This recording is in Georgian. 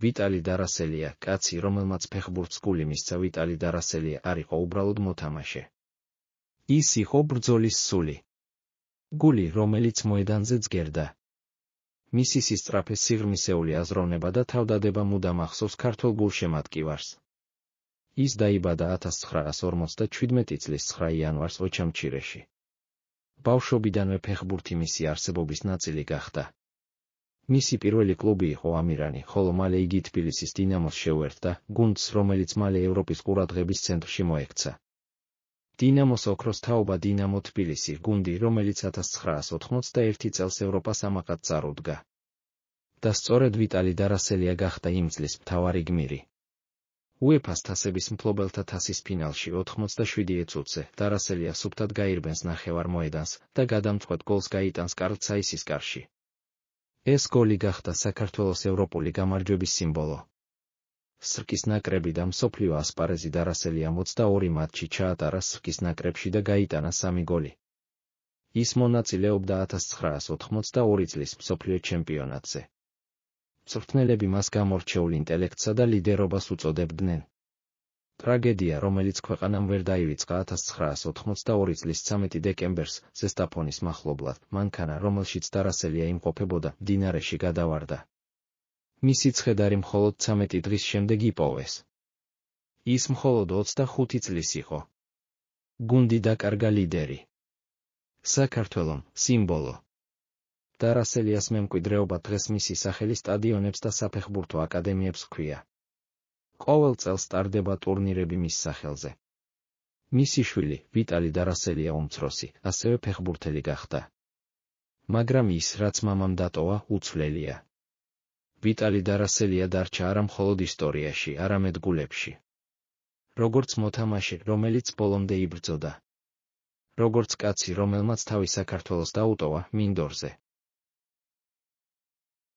ვიტალი დარასელია, კაცი, რომელმაც ფეხბურთს გული მისცა. ვიტალი დარასელია არ იყო უბრალოდ მოთამაშე. ის იყო ბრძოლის სული. გული, რომელიც მოედანზე ძგერდა. მისი სისწრაფე, სიღრმისეული აზროვნება და თავდადება მუდამ ახსოვს ქართველ გულშემატკივარს. ის დაიბადა 1957 წლის 9 იანვარს ოჩამჩირეში. ბავშვობიდანვე ფეხბურთი მისი არსებობის ნაწილი გახდა. მისი პირველი კლუბი იყო ამირანი, ხოლო მალე იგი თბილისის დინამოს შეუერთდა, გუნდს, რომელიც მალე ევროპის ყურადღების ცენტრში მოექცა. დინამოს ოქროს თაობა დინამო თბილისი, გუნდი, რომელიც 1991 წელს ევროპას ამაყად წარუდგა. და სწორედ ვიტალი დარასელია გახდა იმ წლის მთავარი გმირი. UEFA-ს თასების მფლობელთა თასის ფინალში 87 წუთზე დარასელია სუფთად გაირბენს ნახევარ მოედანს და გადამწყვეტ გოლს გაიტანს კარლ ცაისის კარში. ეს გოლი გახდა საქართველოს ევროპული გამარჯვების სიმბოლო. სრკის ნაკრები და მსოფლიო ასპარეზი დარასელიამ 22 მატჩი ჩაატარა სრკის ნაკრებში და გაიტანა 3 გოლი. ის მონაწილეობდა 1982 წლის მსოფლიო ჩემპიონატზე. მწვრთნელები მას გამორჩეულ ინტელექტსა და ლიდერობას უწოდებდნენ. ტრაგედია, რომელიც ქვეყანამ ვერ დაივიწყა 1982 წლის 13 დეკემბერს, ზესტაფონის მახლობლად, მანქანა, რომელშიც დარასელია იმყოფებოდა, მდინარეში გადავარდა. მისი ცხედარი მხოლოდ 13 დღის შემდეგ იპოვეს. ის მხოლოდ 25 წლის იყო. გუნდი დაკარგა ლიდერი. საქართველომ, სიმბოლო. დარასელიას მემკვიდრეობა დღეს მისი სახელი სტადიონებს და საფეხბურთო აკადემიებს ჰქვია. ყოველ წელს ტარდება ტურნირები მის სახელზე. მისი შვილი, ვიტალი დარასელია უმცროსი, ასევე ფეხბურთელი გახდა. მაგრამ ის, რაც მამამ დატოვა, უცვლელია. ვიტალი დარასელია დარჩა არა მხოლოდ ისტორიაში, არამედ გულებში. როგორც მოთამაშე, რომელიც ბოლომდე იბრძოდა. როგორც კაცი, რომელმაც თავი საქართველოს დაუტოვა მინდორზე.